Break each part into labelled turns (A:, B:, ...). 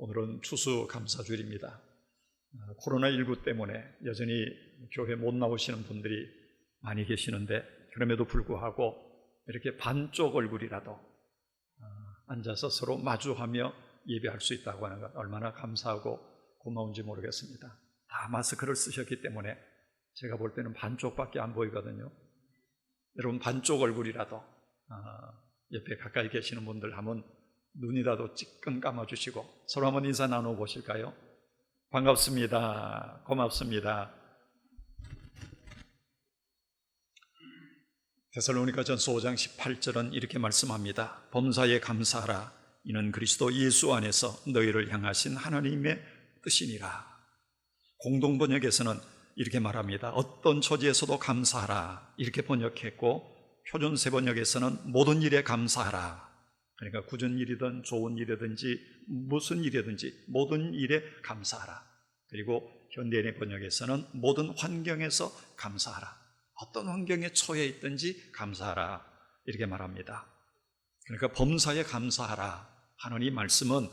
A: 오늘은 추수감사주일입니다. 코로나19 때문에 여전히 교회 못 나오시는 분들이 많이 계시는데, 그럼에도 불구하고 이렇게 반쪽 얼굴이라도 앉아서 서로 마주하며 예배할 수 있다고 하는 것, 얼마나 감사하고 고마운지 모르겠습니다. 다 마스크를 쓰셨기 때문에 제가 볼 때는 반쪽밖에 안 보이거든요. 여러분, 반쪽 얼굴이라도 옆에 가까이 계시는 분들 한번 눈이라도 찌끔 감아주시고 서로 한번 인사 나눠보실까요? 반갑습니다. 고맙습니다. 데살로니가전서 5장 18절은 이렇게 말씀합니다. 범사에 감사하라. 이는 그리스도 예수 안에서 너희를 향하신 하나님의 뜻이니라. 공동번역에서는 이렇게 말합니다. 어떤 처지에서도 감사하라, 이렇게 번역했고, 표준세 번역에서는 모든 일에 감사하라. 그러니까 굳은 일이든 좋은 일이든지 무슨 일이든지 모든 일에 감사하라. 그리고 현대인의 번역에서는 모든 환경에서 감사하라. 어떤 환경에 처해 있든지 감사하라, 이렇게 말합니다. 그러니까 범사에 감사하라 하는 이 말씀은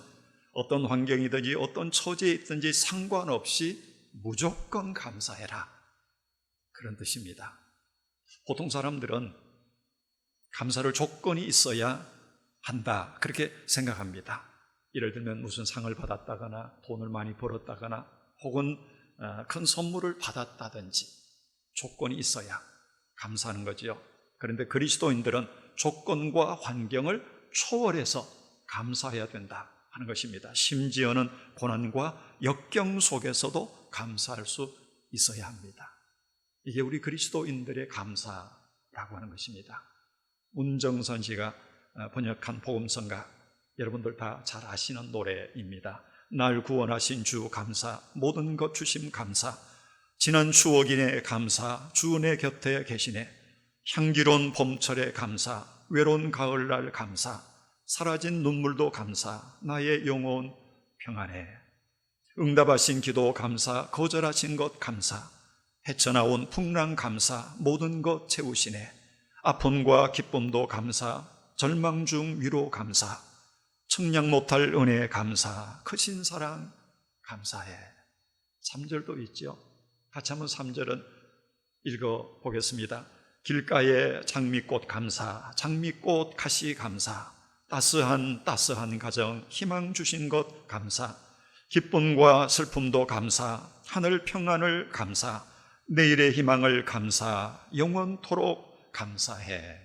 A: 어떤 환경이든지 어떤 처지에 있든지 상관없이 무조건 감사해라, 그런 뜻입니다. 보통 사람들은 감사를 조건이 있어야 한다, 그렇게 생각합니다. 예를 들면 무슨 상을 받았다거나 돈을 많이 벌었다거나 혹은 큰 선물을 받았다든지 조건이 있어야 감사하는 거지요. 그런데 그리스도인들은 조건과 환경을 초월해서 감사해야 된다 하는 것입니다. 심지어는 고난과 역경 속에서도 감사할 수 있어야 합니다. 이게 우리 그리스도인들의 감사라고 하는 것입니다. 문정선 씨가 번역한 복음성가, 여러분들 다 잘 아시는 노래입니다. 날 구원하신 주 감사, 모든 것 주심 감사, 지난 추억이네 감사, 주 내 곁에 계시네, 향기로운 봄철에 감사, 외로운 가을날 감사, 사라진 눈물도 감사, 나의 영혼 평안해, 응답하신 기도 감사, 거절하신 것 감사, 헤쳐나온 풍랑 감사, 모든 것 채우시네, 아픔과 기쁨도 감사, 절망 중 위로 감사, 청량 못할 은혜 감사, 크신 사랑 감사해. 3절도 있죠. 같이 한번 3절은 읽어보겠습니다. 길가에 장미꽃 감사, 장미꽃 가시 감사, 따스한 가정 희망 주신 것 감사, 기쁨과 슬픔도 감사, 하늘 평안을 감사, 내일의 희망을 감사, 영원토록 감사해.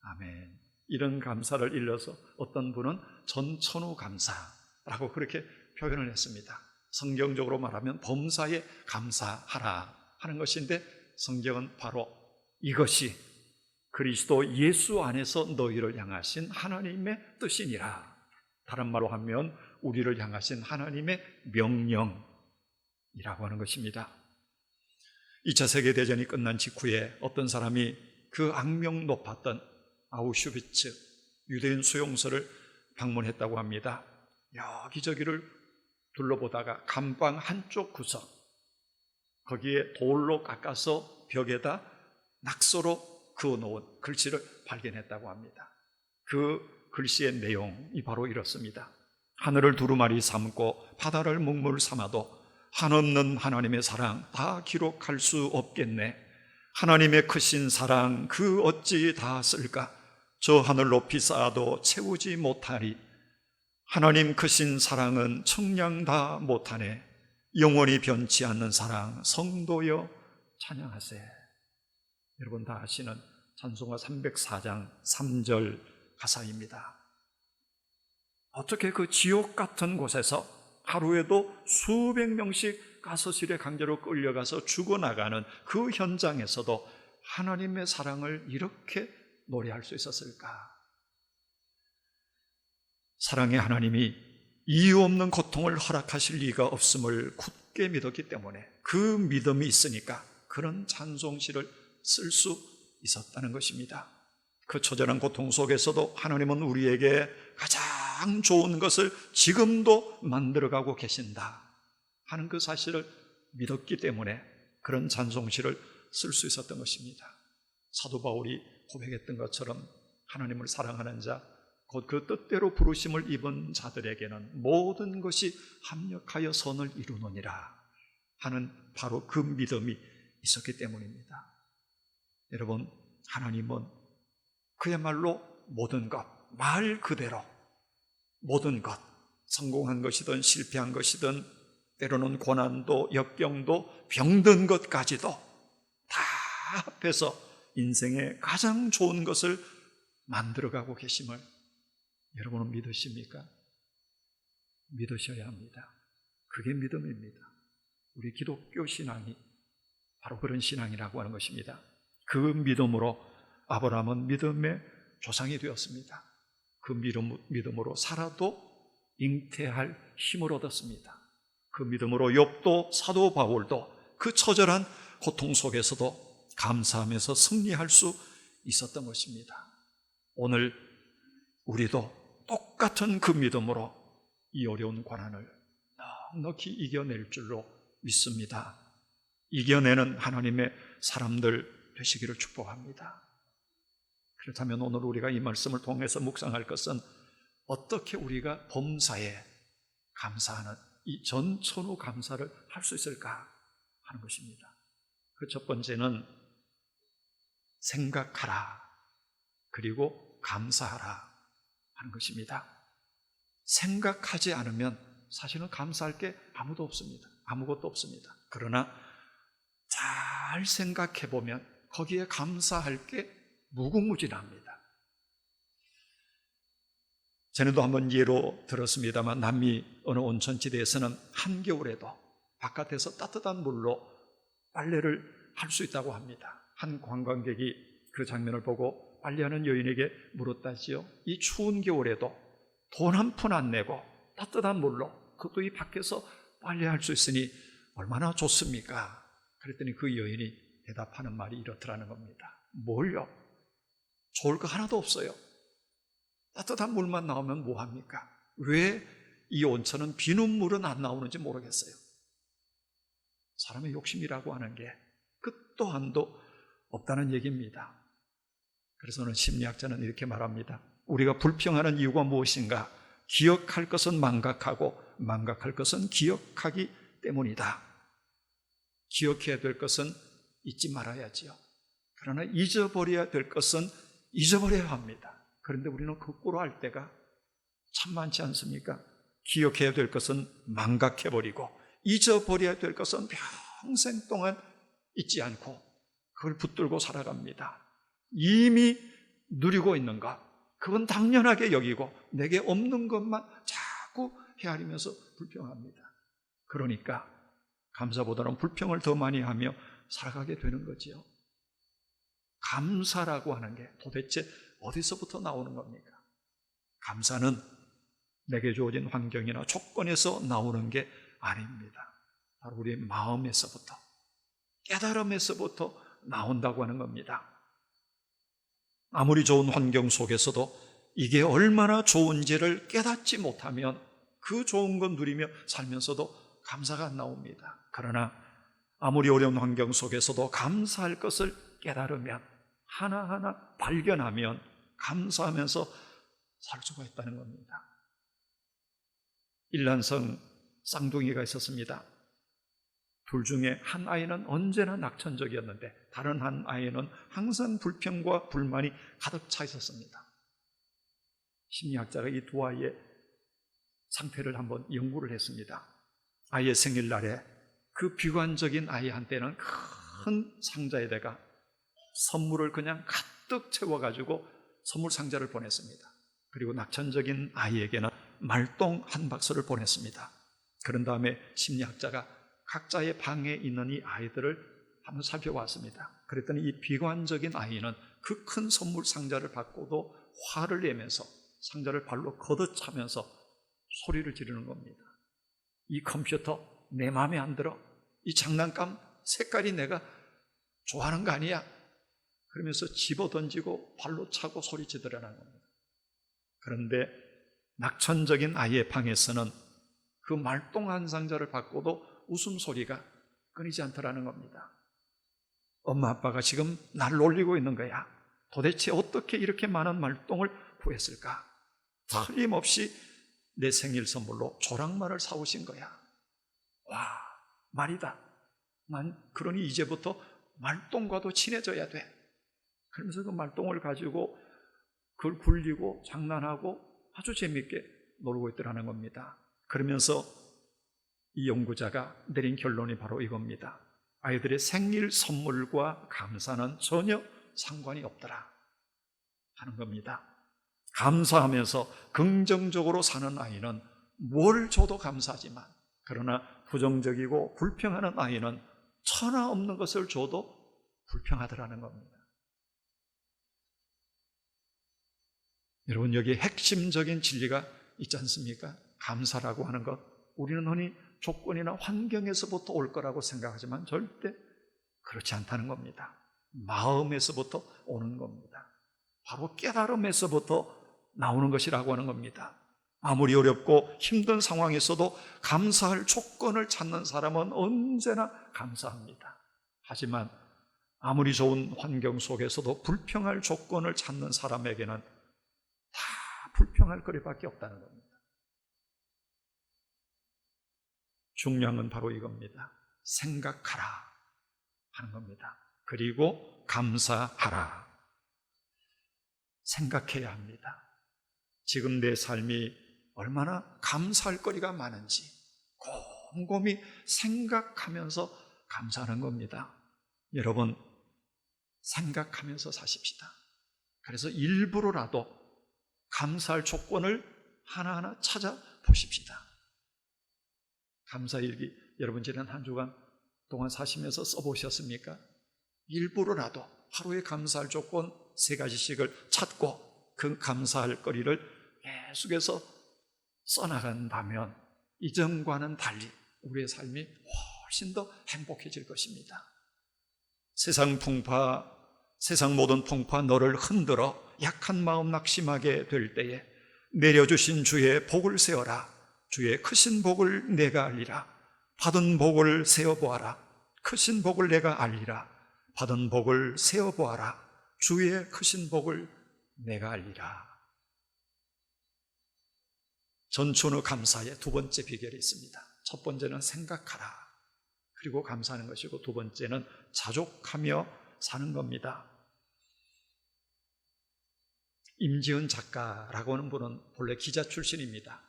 A: 아멘. 이런 감사를 일러서 어떤 분은 전천후 감사라고 그렇게 표현을 했습니다. 성경적으로 말하면 범사에 감사하라 하는 것인데, 성경은 바로 이것이 그리스도 예수 안에서 너희를 향하신 하나님의 뜻이니라. 다른 말로 하면 우리를 향하신 하나님의 명령이라고 하는 것입니다. 2차 세계대전이 끝난 직후에 어떤 사람이 그 악명 높았던 아우슈비츠 유대인 수용소를 방문했다고 합니다. 여기저기를 둘러보다가 감방 한쪽 구석, 거기에 돌로 깎아서 벽에다 낙서로 그어놓은 글씨를 발견했다고 합니다. 그 글씨의 내용이 바로 이렇습니다. 하늘을 두루마리 삼고 바다를 먹물 삼아도 한없는 하나님의 사랑 다 기록할 수 없겠네. 하나님의 크신 사랑 그 어찌 다 쓸까? 저 하늘 높이 쌓아도 채우지 못하리. 하나님 크신 사랑은 청량 다 못하네. 영원히 변치 않는 사랑 성도여 찬양하세. 여러분 다 아시는 찬송가 304장 3절 가사입니다. 어떻게 그 지옥 같은 곳에서 하루에도 수백 명씩 가스실에 강제로 끌려가서 죽어나가는 그 현장에서도 하나님의 사랑을 이렇게 노래할 수 있었을까? 사랑의 하나님이 이유 없는 고통을 허락하실 리가 없음을 굳게 믿었기 때문에, 그 믿음이 있으니까 그런 찬송시를 쓸 수 있었다는 것입니다. 그 처절한 고통 속에서도 하나님은 우리에게 가장 좋은 것을 지금도 만들어가고 계신다 하는 그 사실을 믿었기 때문에 그런 찬송시를 쓸 수 있었던 것입니다. 사도 바울이 고백했던 것처럼 하나님을 사랑하는 자 곧 그 뜻대로 부르심을 입은 자들에게는 모든 것이 합력하여 선을 이루느니라 하는 바로 그 믿음이 있었기 때문입니다. 여러분, 하나님은 그야말로 모든 것, 말 그대로 모든 것, 성공한 것이든 실패한 것이든 때로는 고난도 역경도 병든 것까지도 다 합해서 인생의 가장 좋은 것을 만들어가고 계심을 여러분은 믿으십니까? 믿으셔야 합니다. 그게 믿음입니다. 우리 기독교 신앙이 바로 그런 신앙이라고 하는 것입니다. 그 믿음으로 아브라함은 믿음의 조상이 되었습니다. 그 믿음으로 사라도 잉태할 힘을 얻었습니다. 그 믿음으로 욥도 사도 바울도 그 처절한 고통 속에서도 감사하면서 승리할 수 있었던 것입니다. 오늘 우리도 똑같은 그 믿음으로 이 어려운 고난을 넉넉히 이겨낼 줄로 믿습니다. 이겨내는 하나님의 사람들 되시기를 축복합니다. 그렇다면 오늘 우리가 이 말씀을 통해서 묵상할 것은 어떻게 우리가 범사에 감사하는 이 전천후 감사를 할 수 있을까 하는 것입니다. 그 첫 번째는 생각하라 그리고 감사하라 하는 것입니다. 생각하지 않으면 사실은 감사할 게 아무도 없습니다. 아무것도 없습니다. 그러나 잘 생각해 보면 거기에 감사할 게 무궁무진합니다. 전에도 한번 예로 들었습니다만 남미 어느 온천지대에서는 한겨울에도 바깥에서 따뜻한 물로 빨래를 할 수 있다고 합니다. 한 관광객이 그 장면을 보고 빨래하는 여인에게 물었다지요. 이 추운 겨울에도 돈 한 푼 안 내고 따뜻한 물로 그것도 이 밖에서 빨래할 수 있으니 얼마나 좋습니까? 그랬더니 그 여인이 대답하는 말이 이렇더라는 겁니다. 뭘요? 좋을 거 하나도 없어요. 따뜻한 물만 나오면 뭐합니까? 왜 이 온천은 비눗물은 안 나오는지 모르겠어요. 사람의 욕심이라고 하는 게 끝도 한도 없다는 얘기입니다. 그래서 오늘 심리학자는 이렇게 말합니다. 우리가 불평하는 이유가 무엇인가? 기억할 것은 망각하고 망각할 것은 기억하기 때문이다. 기억해야 될 것은 잊지 말아야지요. 그러나 잊어버려야 될 것은 잊어버려야 합니다. 그런데 우리는 거꾸로 할 때가 참 많지 않습니까? 기억해야 될 것은 망각해버리고 잊어버려야 될 것은 평생 동안 잊지 않고 그걸 붙들고 살아갑니다. 이미 누리고 있는 것, 그건 당연하게 여기고 내게 없는 것만 자꾸 헤아리면서 불평합니다. 그러니까 감사보다는 불평을 더 많이 하며 살아가게 되는 거지요. 감사라고 하는 게 도대체 어디서부터 나오는 겁니까? 감사는 내게 주어진 환경이나 조건에서 나오는 게 아닙니다. 바로 우리의 마음에서부터, 깨달음에서부터 나온다고 하는 겁니다. 아무리 좋은 환경 속에서도 이게 얼마나 좋은지를 깨닫지 못하면 그 좋은 건 누리며 살면서도 감사가 안 나옵니다. 그러나 아무리 어려운 환경 속에서도 감사할 것을 깨달으면, 하나하나 발견하면 감사하면서 살 수가 있다는 겁니다. 일란성 쌍둥이가 있었습니다. 둘 중에 한 아이는 언제나 낙천적이었는데 다른 한 아이는 항상 불평과 불만이 가득 차 있었습니다. 심리학자가 이 두 아이의 상태를 한번 연구를 했습니다. 아이의 생일날에 그 비관적인 아이한테는 큰 상자에다가 선물을 그냥 가득 채워가지고 선물 상자를 보냈습니다. 그리고 낙천적인 아이에게는 말똥 한 박스를 보냈습니다. 그런 다음에 심리학자가 각자의 방에 있는 이 아이들을 한번 살펴봤습니다. 그랬더니 이 비관적인 아이는 그 큰 선물 상자를 받고도 화를 내면서 상자를 발로 걷어차면서 소리를 지르는 겁니다. 이 컴퓨터 내 마음에 안 들어. 이 장난감 색깔이 내가 좋아하는 거 아니야. 그러면서 집어 던지고 발로 차고 소리 지르라는 겁니다. 그런데 낙천적인 아이의 방에서는 그 말똥한 상자를 받고도 웃음소리가 끊이지 않더라는 겁니다. 엄마 아빠가 지금 날 놀리고 있는 거야. 도대체 어떻게 이렇게 많은 말똥을 구했을까? 틀림없이 내 생일 선물로 조랑말을 사오신 거야. 와, 말이다. 그러니 이제부터 말똥과도 친해져야 돼. 그러면서 그 말똥을 가지고 그걸 굴리고 장난하고 아주 재미있게 놀고 있더라는 겁니다. 그러면서 이 연구자가 내린 결론이 바로 이겁니다. 아이들의 생일 선물과 감사는 전혀 상관이 없더라 하는 겁니다. 감사하면서 긍정적으로 사는 아이는 뭘 줘도 감사하지만, 그러나 부정적이고 불평하는 아이는 천하 없는 것을 줘도 불평하더라는 겁니다. 여러분, 여기에 핵심적인 진리가 있지 않습니까? 감사라고 하는 것, 우리는 흔히 조건이나 환경에서부터 올 거라고 생각하지만 절대 그렇지 않다는 겁니다. 마음에서부터 오는 겁니다. 바로 깨달음에서부터 나오는 것이라고 하는 겁니다. 아무리 어렵고 힘든 상황에서도 감사할 조건을 찾는 사람은 언제나 감사합니다. 하지만 아무리 좋은 환경 속에서도 불평할 조건을 찾는 사람에게는 다 불평할 거리밖에 없다는 겁니다. 중요한 건 바로 이겁니다. 생각하라 하는 겁니다. 그리고 감사하라. 생각해야 합니다. 지금 내 삶이 얼마나 감사할 거리가 많은지 곰곰이 생각하면서 감사하는 겁니다. 여러분, 생각하면서 사십시다. 그래서 일부러라도 감사할 조건을 하나하나 찾아보십시다. 감사일기 여러분 지난 한 주간 동안 사시면서 써보셨습니까? 일부러라도 하루에 감사할 조건 3가지씩을 찾고 그 감사할 거리를 계속해서 써나간다면 이전과는 달리 우리의 삶이 훨씬 더 행복해질 것입니다. 세상 모든 풍파 너를 흔들어 약한 마음 낙심하게 될 때에 내려주신 주의 복을 세어라. 주의 크신 복을 내가 알리라. 받은 복을 세어보아라. 크신 복을 내가 알리라. 받은 복을 세어보아라. 주의 크신 복을 내가 알리라. 전천후 감사의 2번째 비결이 있습니다. 첫 번째는 생각하라. 그리고 감사하는 것이고, 2번째는 자족하며 사는 겁니다. 임지은 작가라고 하는 분은 본래 기자 출신입니다.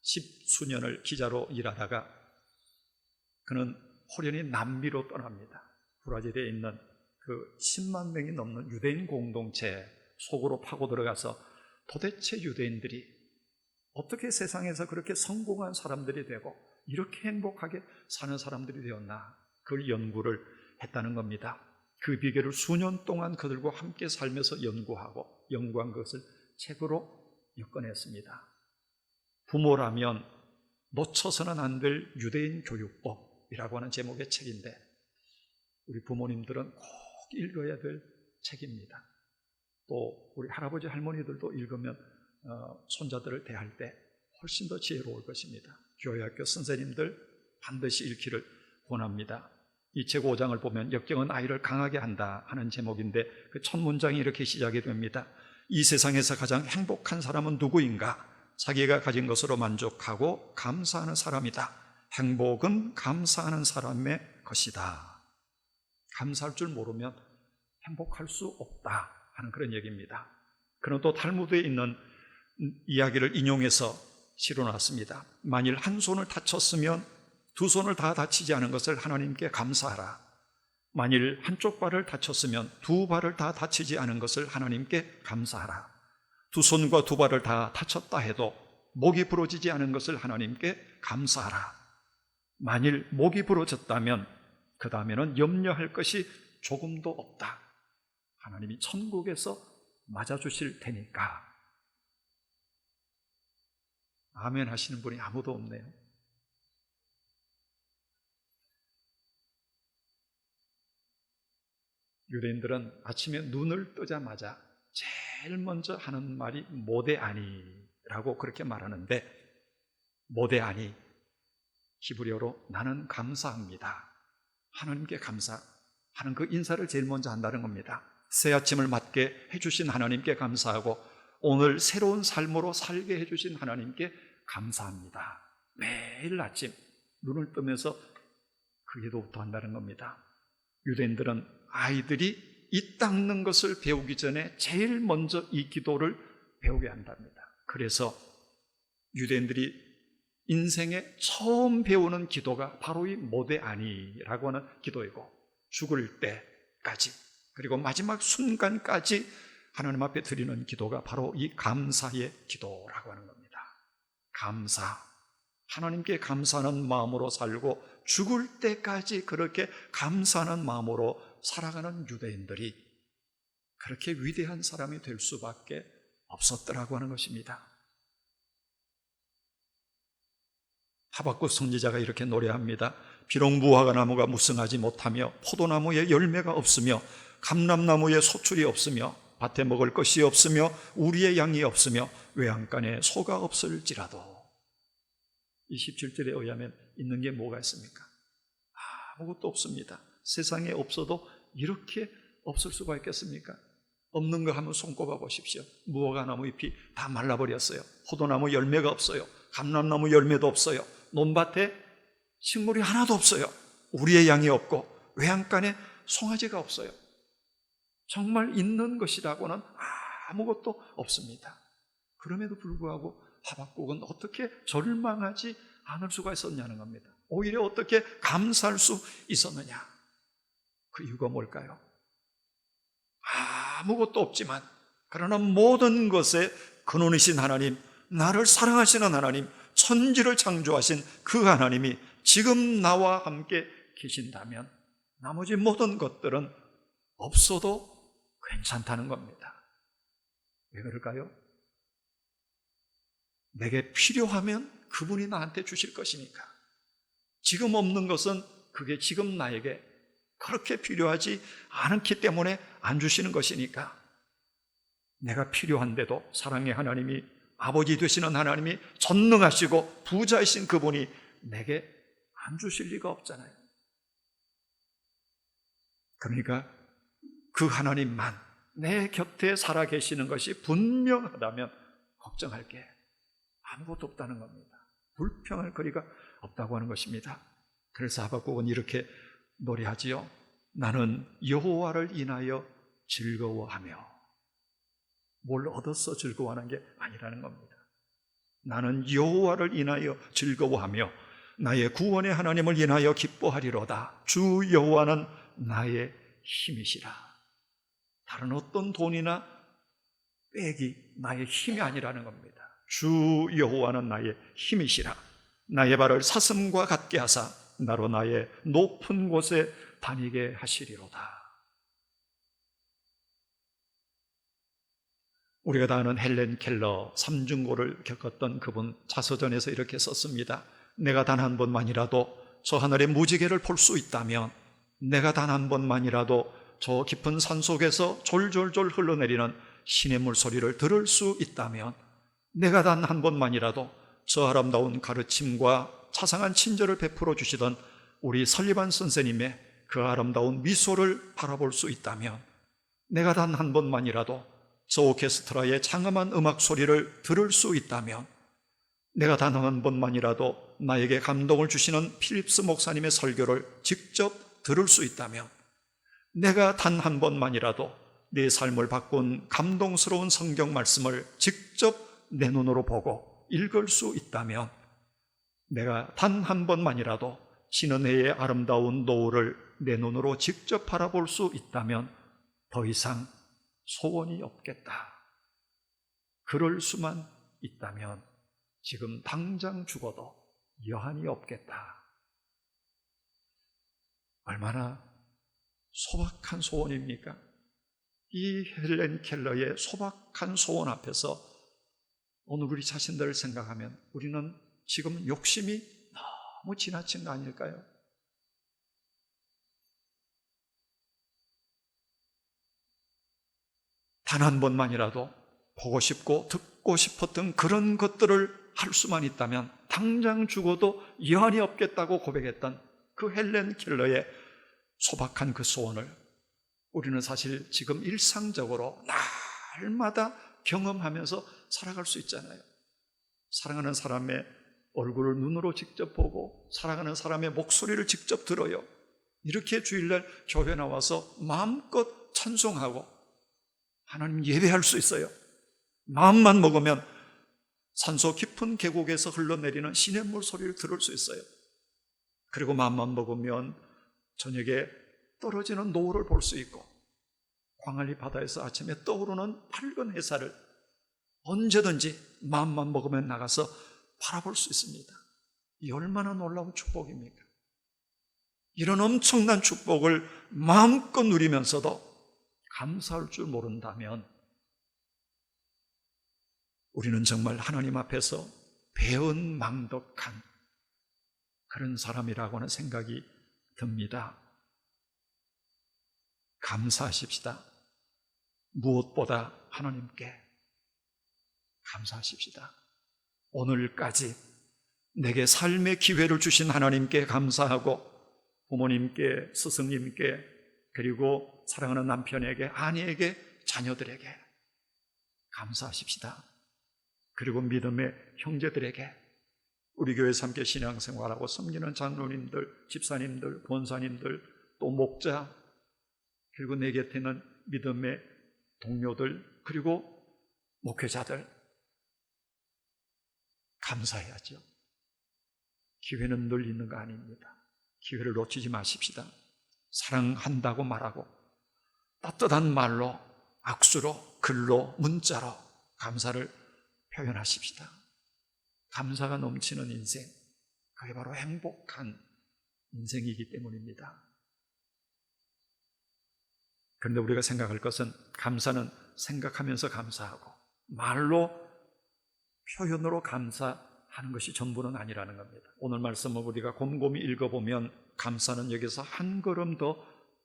A: 10수년을 기자로 일하다가 그는 호련히 남미로 떠납니다. 브라질에 있는 그 10만 명이 넘는 유대인 공동체 속으로 파고 들어가서 도대체 유대인들이 어떻게 세상에서 그렇게 성공한 사람들이 되고 이렇게 행복하게 사는 사람들이 되었나, 그걸 연구를 했다는 겁니다. 그 비결을 수년 동안 그들과 함께 살면서 연구하고 연구한 것을 책으로 엮어냈습니다. 부모라면 놓쳐서는 안 될 유대인 교육법이라고 하는 제목의 책인데, 우리 부모님들은 꼭 읽어야 될 책입니다. 또 우리 할아버지 할머니들도 읽으면 손자들을 대할 때 훨씬 더 지혜로울 것입니다. 교회학교 선생님들 반드시 읽기를 권합니다. 이 책 5장을 보면 역경은 아이를 강하게 한다 하는 제목인데, 그 첫 문장이 이렇게 시작이 됩니다. 이 세상에서 가장 행복한 사람은 누구인가? 자기가 가진 것으로 만족하고 감사하는 사람이다. 행복은 감사하는 사람의 것이다. 감사할 줄 모르면 행복할 수 없다 하는 그런 얘기입니다. 그는 또 탈무드에 있는 이야기를 인용해서 실어놨습니다. 만일 한 손을 다쳤으면 2손을 다 다치지 않은 것을 하나님께 감사하라. 만일 한쪽 발을 다쳤으면 2발을 다 다치지 않은 것을 하나님께 감사하라. 2손과 2발을 다 다쳤다 해도 목이 부러지지 않은 것을 하나님께 감사하라. 만일 목이 부러졌다면 그 다음에는 염려할 것이 조금도 없다. 하나님이 천국에서 맞아주실 테니까. 아멘 하시는 분이 아무도 없네요. 유대인들은 아침에 눈을 뜨자마자 제일 먼저 하는 말이 모데아니라고 그렇게 말하는데, 모데아니, 히브리어로 나는 감사합니다, 하나님께 감사하는 그 인사를 제일 먼저 한다는 겁니다. 새 아침을 맞게 해주신 하나님께 감사하고 오늘 새로운 삶으로 살게 해주신 하나님께 감사합니다. 매일 아침 눈을 뜨면서 그 기도부터 한다는 겁니다. 유대인들은 아이들이 이 닦는 것을 배우기 전에 제일 먼저 이 기도를 배우게 한답니다. 그래서 유대인들이 인생에 처음 배우는 기도가 바로 이 모대아니라고 하는 기도이고, 죽을 때까지 그리고 마지막 순간까지 하나님 앞에 드리는 기도가 바로 이 감사의 기도라고 하는 겁니다. 감사, 하나님께 감사하는 마음으로 살고 죽을 때까지 그렇게 감사하는 마음으로 살아가는 유대인들이 그렇게 위대한 사람이 될 수밖에 없었더라고 하는 것입니다. 하박국 선지자가 이렇게 노래합니다. 비록 무화과나무가 무성하지 못하며 포도나무에 열매가 없으며 감람나무에 소출이 없으며 밭에 먹을 것이 없으며 우리의 양이 없으며 외양간에 소가 없을지라도, 이 17절에 의하면 있는 게 뭐가 있습니까? 아무것도 없습니다. 세상에 없어도 이렇게 없을 수가 있겠습니까? 없는 거 하면 손꼽아 보십시오. 무화과나무 잎이 다 말라버렸어요. 포도나무 열매가 없어요. 감람나무 열매도 없어요. 논밭에 식물이 하나도 없어요. 우리의 양이 없고 외양간에 송아지가 없어요. 정말 있는 것이라고는 아무것도 없습니다. 그럼에도 불구하고 하박국은 어떻게 절망하지 않을 수가 있었냐는 겁니다. 오히려 어떻게 감사할 수 있었느냐? 그 이유가 뭘까요? 아무것도 없지만 그러나 모든 것의 근원이신 하나님, 나를 사랑하시는 하나님, 천지를 창조하신 그 하나님이 지금 나와 함께 계신다면 나머지 모든 것들은 없어도 괜찮다는 겁니다. 왜 그럴까요? 내게 필요하면 그분이 나한테 주실 것이니까. 지금 없는 것은 그게 지금 나에게 그렇게 필요하지 않기 때문에 안 주시는 것이니까. 내가 필요한데도 사랑의 하나님이, 아버지 되시는 하나님이, 전능하시고 부자이신 그분이 내게 안 주실 리가 없잖아요. 그러니까 그 하나님만 내 곁에 살아 계시는 것이 분명하다면 걱정할 게 아무것도 없다는 겁니다. 불평할 거리가 없다고 하는 것입니다. 그래서 하박국은 이렇게 노래하지요. 나는 여호와를 인하여 즐거워하며. 뭘 얻어서 즐거워하는 게 아니라는 겁니다. 나는 여호와를 인하여 즐거워하며 나의 구원의 하나님을 인하여 기뻐하리로다. 주 여호와는 나의 힘이시라. 다른 어떤 돈이나 빽이 나의 힘이 아니라는 겁니다. 주 여호와는 나의 힘이시라. 나의 발을 사슴과 같게 하사 나로 나의 높은 곳에 다니게 하시리로다. 우리가 다 아는 헬렌 켈러, 삼중고를 겪었던 그분 자서전에서 이렇게 썼습니다. 내가 단 한 번만이라도 저 하늘의 무지개를 볼 수 있다면, 내가 단 한 번만이라도 저 깊은 산속에서 졸졸졸 흘러내리는 시냇물 소리를 들을 수 있다면, 내가 단 한 번만이라도 저 아름다운 가르침과 자상한 친절을 베풀어 주시던 우리 설리반 선생님의 그 아름다운 미소를 바라볼 수 있다면, 내가 단 한 번만이라도 저 오케스트라의 장엄한 음악 소리를 들을 수 있다면, 내가 단 한 번만이라도 나에게 감동을 주시는 필립스 목사님의 설교를 직접 들을 수 있다면, 내가 단 한 번만이라도 내 삶을 바꾼 감동스러운 성경 말씀을 직접 내 눈으로 보고 읽을 수 있다면, 내가 단 한 번만이라도 지는 해의 아름다운 노을을 내 눈으로 직접 바라볼 수 있다면 더 이상 소원이 없겠다. 그럴 수만 있다면 지금 당장 죽어도 여한이 없겠다. 얼마나 소박한 소원입니까? 이 헬렌 켈러의 소박한 소원 앞에서 오늘 우리 자신들을 생각하면 우리는 지금 욕심이 너무 지나친 거 아닐까요? 단 한 번만이라도 보고 싶고 듣고 싶었던 그런 것들을 할 수만 있다면 당장 죽어도 여한이 없겠다고 고백했던 그 헬렌 켈러의 소박한 그 소원을 우리는 사실 지금 일상적으로 날마다 경험하면서 살아갈 수 있잖아요. 사랑하는 사람의 얼굴을 눈으로 직접 보고 사랑하는 사람의 목소리를 직접 들어요. 이렇게 주일날 교회 나와서 마음껏 찬송하고 하나님 예배할 수 있어요. 마음만 먹으면 산소 깊은 계곡에서 흘러내리는 시냇물 소리를 들을 수 있어요. 그리고 마음만 먹으면 저녁에 떨어지는 노을을 볼 수 있고 광안리 바다에서 아침에 떠오르는 밝은 햇살을 언제든지 마음만 먹으면 나가서 바라볼 수 있습니다. 이 얼마나 놀라운 축복입니까? 이런 엄청난 축복을 마음껏 누리면서도 감사할 줄 모른다면 우리는 정말 하나님 앞에서 배은망덕한 그런 사람이라고 하는 생각이 듭니다. 감사하십시다. 무엇보다 하나님께 감사하십시다. 오늘까지 내게 삶의 기회를 주신 하나님께 감사하고 부모님께, 스승님께, 그리고 사랑하는 남편에게, 아내에게, 자녀들에게 감사하십시다. 그리고 믿음의 형제들에게, 우리 교회에서 함께 신앙생활하고 섬기는 장로님들, 집사님들, 권사님들, 또 목자, 그리고 내 곁에 있는 믿음의 동료들, 그리고 목회자들 감사해야죠. 기회는 늘 있는 거 아닙니다. 기회를 놓치지 마십시다. 사랑한다고 말하고 따뜻한 말로, 악수로, 글로, 문자로 감사를 표현하십시다. 감사가 넘치는 인생, 그게 바로 행복한 인생이기 때문입니다. 그런데 우리가 생각할 것은 감사는 생각하면서 감사하고 말로, 표현으로 감사하는 것이 전부는 아니라는 겁니다. 오늘 말씀을 우리가 곰곰이 읽어보면 감사는 여기서 한 걸음 더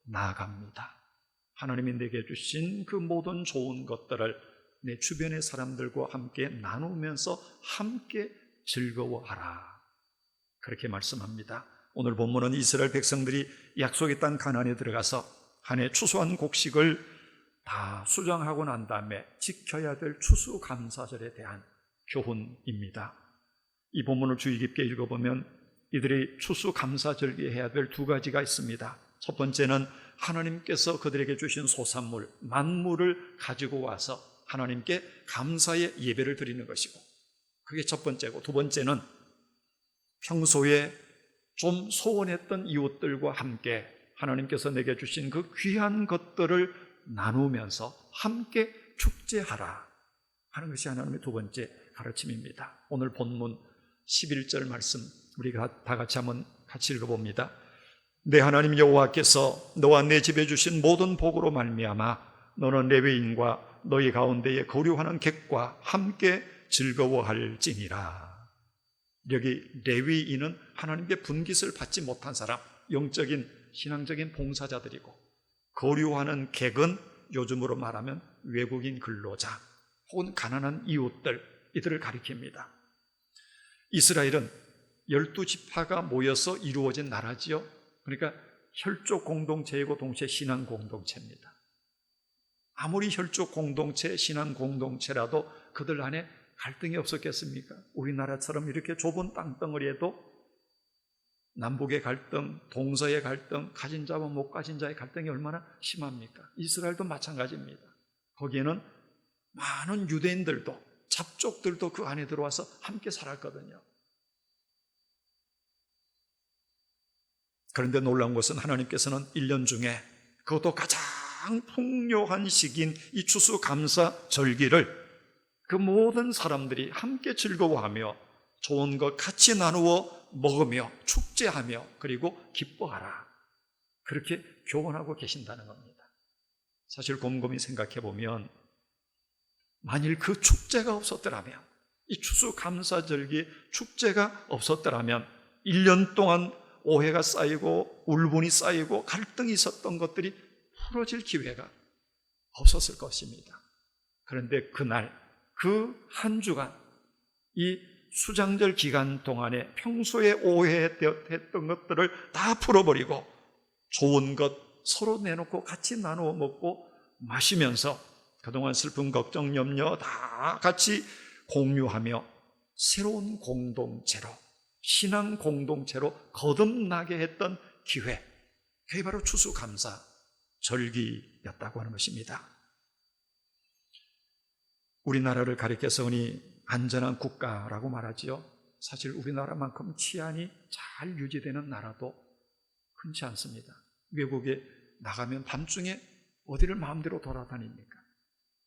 A: 나아갑니다. 하나님이 내게 주신 그 모든 좋은 것들을 내 주변의 사람들과 함께 나누면서 함께 즐거워하라, 그렇게 말씀합니다. 오늘 본문은 이스라엘 백성들이 약속의 땅 가나안에 들어가서 한 해 추수한 곡식을 다 수정하고 난 다음에 지켜야 될 추수감사절에 대한 교훈입니다. 이 본문을 주의 깊게 읽어보면 이들이 추수감사절기에 해야 될 두 가지가 있습니다. 첫 번째는 하나님께서 그들에게 주신 소산물, 만물을 가지고 와서 하나님께 감사의 예배를 드리는 것이고, 그게 첫 번째고, 두 번째는 평소에 좀 소원했던 이웃들과 함께 하나님께서 내게 주신 그 귀한 것들을 나누면서 함께 축제하라 하는 것이 하나님의 두 번째 가르침입니다. 오늘 본문 11절 말씀 우리가 다 같이 한번 같이 읽어봅니다. 내 하나님 여호와께서 너와 내 집에 주신 모든 복으로 말미암아 너는 레위인과 너희 가운데에 거류하는 객과 함께 즐거워할지니라. 여기 레위인은 하나님께 분깃을 받지 못한 사람, 영적인 신앙적인 봉사자들이고, 거류하는 객은 요즘으로 말하면 외국인 근로자 혹은 가난한 이웃들, 이들을 가리킵니다. 이스라엘은 12지파가 모여서 이루어진 나라지요. 그러니까 혈족 공동체이고 동시에 신앙 공동체입니다. 아무리 혈족 공동체, 신앙 공동체라도 그들 안에 갈등이 없었겠습니까? 우리나라처럼 이렇게 좁은 땅덩어리에도 남북의 갈등, 동서의 갈등, 가진 자와 못 가진 자의 갈등이 얼마나 심합니까? 이스라엘도 마찬가지입니다. 거기에는 많은 유대인들도, 잡족들도 그 안에 들어와서 함께 살았거든요. 그런데 놀라운 것은 하나님께서는 1년 중에 그것도 가장 풍요한 시기인 이 추수감사절기를 그 모든 사람들이 함께 즐거워하며 좋은 것 같이 나누어 먹으며 축제하며 그리고 기뻐하라, 그렇게 교훈하고 계신다는 겁니다. 사실 곰곰이 생각해 보면 만일 그 축제가 없었더라면, 이 추수감사절기 축제가 없었더라면 1년 동안 오해가 쌓이고 울분이 쌓이고 갈등이 있었던 것들이 풀어질 기회가 없었을 것입니다. 그런데 그날 그 한 주간, 이 수장절 기간 동안에 평소에 오해했던 것들을 다 풀어버리고 좋은 것 서로 내놓고 같이 나누어 먹고 마시면서 그동안 슬픔, 걱정, 염려 다 같이 공유하며 새로운 공동체로, 신앙 공동체로 거듭나게 했던 기회, 그게 바로 추수감사 절기였다고 하는 것입니다. 우리나라를 가리켜서 흔히 안전한 국가라고 말하지요. 사실 우리나라만큼 치안이 잘 유지되는 나라도 흔치 않습니다. 외국에 나가면 밤중에 어디를 마음대로 돌아다닙니까?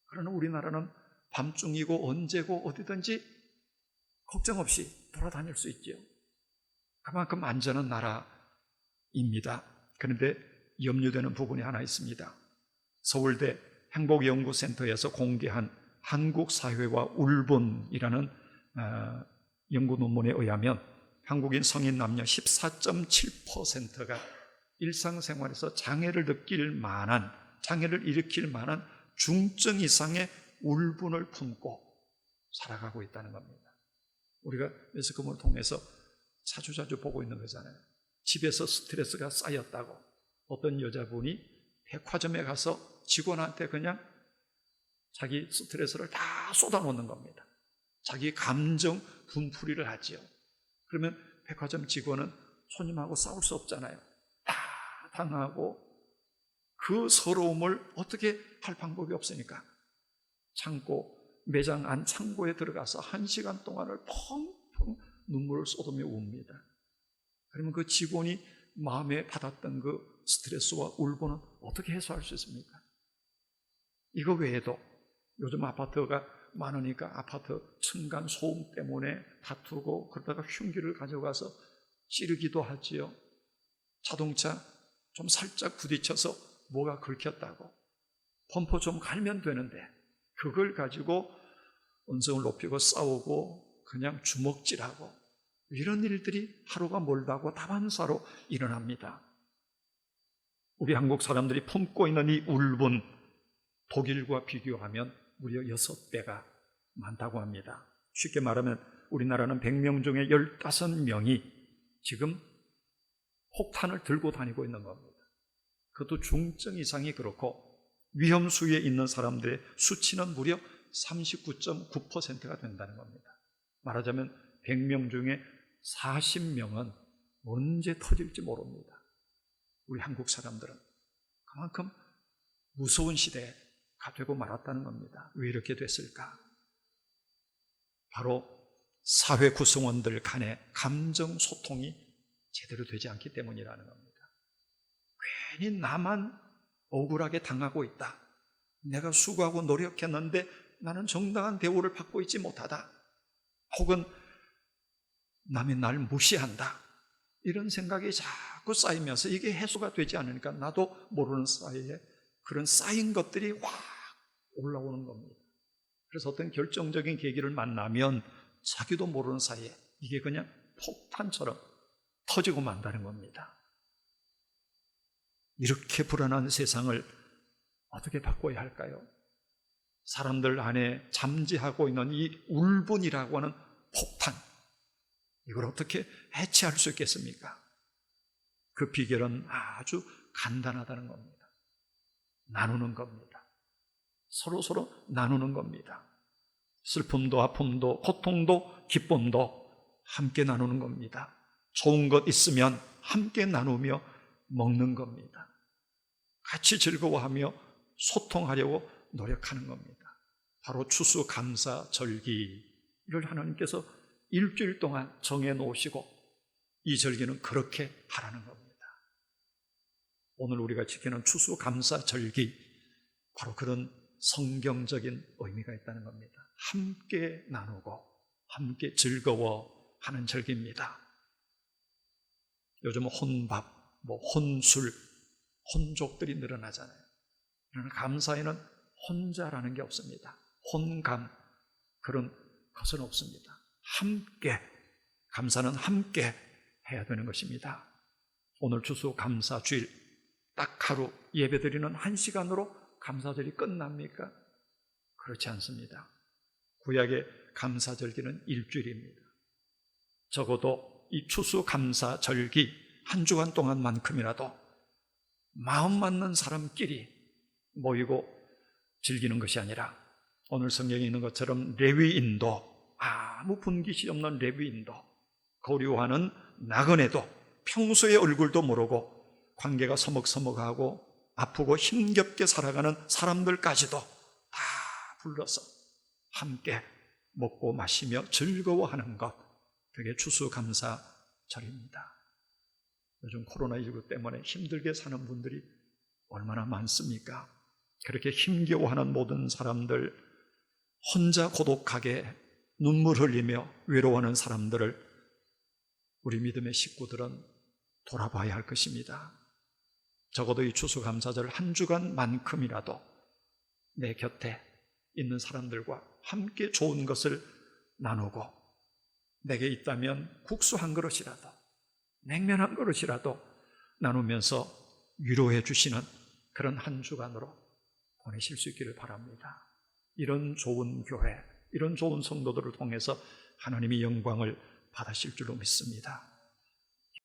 A: 그러나 우리나라는 밤중이고 언제고 어디든지 걱정 없이 돌아다닐 수 있지요. 그만큼 안전한 나라입니다. 그런데 염려되는 부분이 하나 있습니다. 서울대 행복연구센터에서 공개한 한국 사회와 울분이라는 연구 논문에 의하면 한국인 성인 남녀 14.7%가 일상생활에서 장애를 일으킬 만한 중증 이상의 울분을 품고 살아가고 있다는 겁니다. 우리가 매스컴을 통해서 자주자주 보고 있는 거잖아요. 집에서 스트레스가 쌓였다고 어떤 여자분이 백화점에 가서 직원한테 그냥 자기 스트레스를 다 쏟아놓는 겁니다. 자기 감정 분풀이를 하지요. 그러면 백화점 직원은 손님하고 싸울 수 없잖아요. 다 당하고 그 서러움을 어떻게 할 방법이 없으니까 매장 안 창고에 들어가서 1시간 동안을 펑펑 눈물을 쏟으며 웁니다. 그러면 그 직원이 마음에 받았던 그 스트레스와 울분은 어떻게 해소할 수 있습니까? 이거 외에도 요즘 아파트가 많으니까 아파트 층간 소음 때문에 다투고 그러다가 흉기를 가져가서 찌르기도 하지요. 자동차 좀 살짝 부딪혀서 뭐가 긁혔다고 펌프 좀 갈면 되는데 그걸 가지고 언성을 높이고 싸우고 그냥 주먹질하고 이런 일들이 하루가 멀다고 다반사로 일어납니다. 우리 한국 사람들이 품고 있는 이 울분, 독일과 비교하면 무려 6배가 많다고 합니다. 쉽게 말하면 우리나라는 100명 중에 15명이 지금 폭탄을 들고 다니고 있는 겁니다. 그것도 중증 이상이 그렇고 위험수위에 있는 사람들의 수치는 무려 39.9%가 된다는 겁니다. 말하자면 100명 중에 40명은 언제 터질지 모릅니다. 우리 한국 사람들은 그만큼 무서운 시대가 되고 말았다는 겁니다. 왜 이렇게 됐을까? 바로 사회 구성원들 간의 감정 소통이 제대로 되지 않기 때문이라는 겁니다. 괜히 나만 억울하게 당하고 있다. 내가 수고하고 노력했는데 나는 정당한 대우를 받고 있지 못하다. 혹은 남이 날 무시한다. 이런 생각이 자꾸 쌓이면서 이게 해소가 되지 않으니까 나도 모르는 사이에 그런 쌓인 것들이 확 올라오는 겁니다. 그래서 어떤 결정적인 계기를 만나면 자기도 모르는 사이에 이게 그냥 폭탄처럼 터지고 만다는 겁니다. 이렇게 불안한 세상을 어떻게 바꿔야 할까요? 사람들 안에 잠재하고 있는 이 울분이라고 하는 폭탄, 이걸 어떻게 해체할 수 있겠습니까? 그 비결은 아주 간단하다는 겁니다. 나누는 겁니다. 서로 나누는 겁니다. 슬픔도 아픔도 고통도 기쁨도 함께 나누는 겁니다. 좋은 것 있으면 함께 나누며 먹는 겁니다. 같이 즐거워하며 소통하려고 노력하는 겁니다. 바로 추수감사절기를 하나님께서 일주일 동안 정해놓으시고 이 절기는 그렇게 하라는 겁니다. 오늘 우리가 지키는 추수감사절기, 바로 그런 성경적인 의미가 있다는 겁니다. 함께 나누고 함께 즐거워하는 절기입니다. 요즘 혼밥, 혼술, 혼족들이 늘어나잖아요. 그러나 감사에는 혼자라는 게 없습니다. 혼감, 그런 것은 없습니다. 함께, 감사는 함께 해야 되는 것입니다. 오늘 추수감사주일 딱 하루 예배드리는 1시간으로 감사절이 끝납니까? 그렇지 않습니다. 구약의 감사절기는 일주일입니다. 적어도 이 추수감사절기 한 주간 동안만큼이라도 마음 맞는 사람끼리 모이고 즐기는 것이 아니라 오늘 성경에 있는 것처럼 레위인도, 아무 분깃이 없는 레위인도, 고리와는 나그네도, 평소에 얼굴도 모르고 관계가 서먹서먹하고 아프고 힘겹게 살아가는 사람들까지도 다 불러서 함께 먹고 마시며 즐거워하는 것, 그게 추수감사절입니다. 요즘 코로나19 때문에 힘들게 사는 분들이 얼마나 많습니까? 그렇게 힘겨워하는 모든 사람들, 혼자 고독하게 눈물 흘리며 외로워하는 사람들을 우리 믿음의 식구들은 돌아봐야 할 것입니다. 적어도 이 추수감사절 한 주간만큼이라도 내 곁에 있는 사람들과 함께 좋은 것을 나누고, 내게 있다면 국수 한 그릇이라도, 냉면 한 그릇이라도 나누면서 위로해 주시는 그런 한 주간으로 보내실 수 있기를 바랍니다. 이런 좋은 교회, 이런 좋은 성도들을 통해서 하나님이 영광을 받으실 줄로 믿습니다.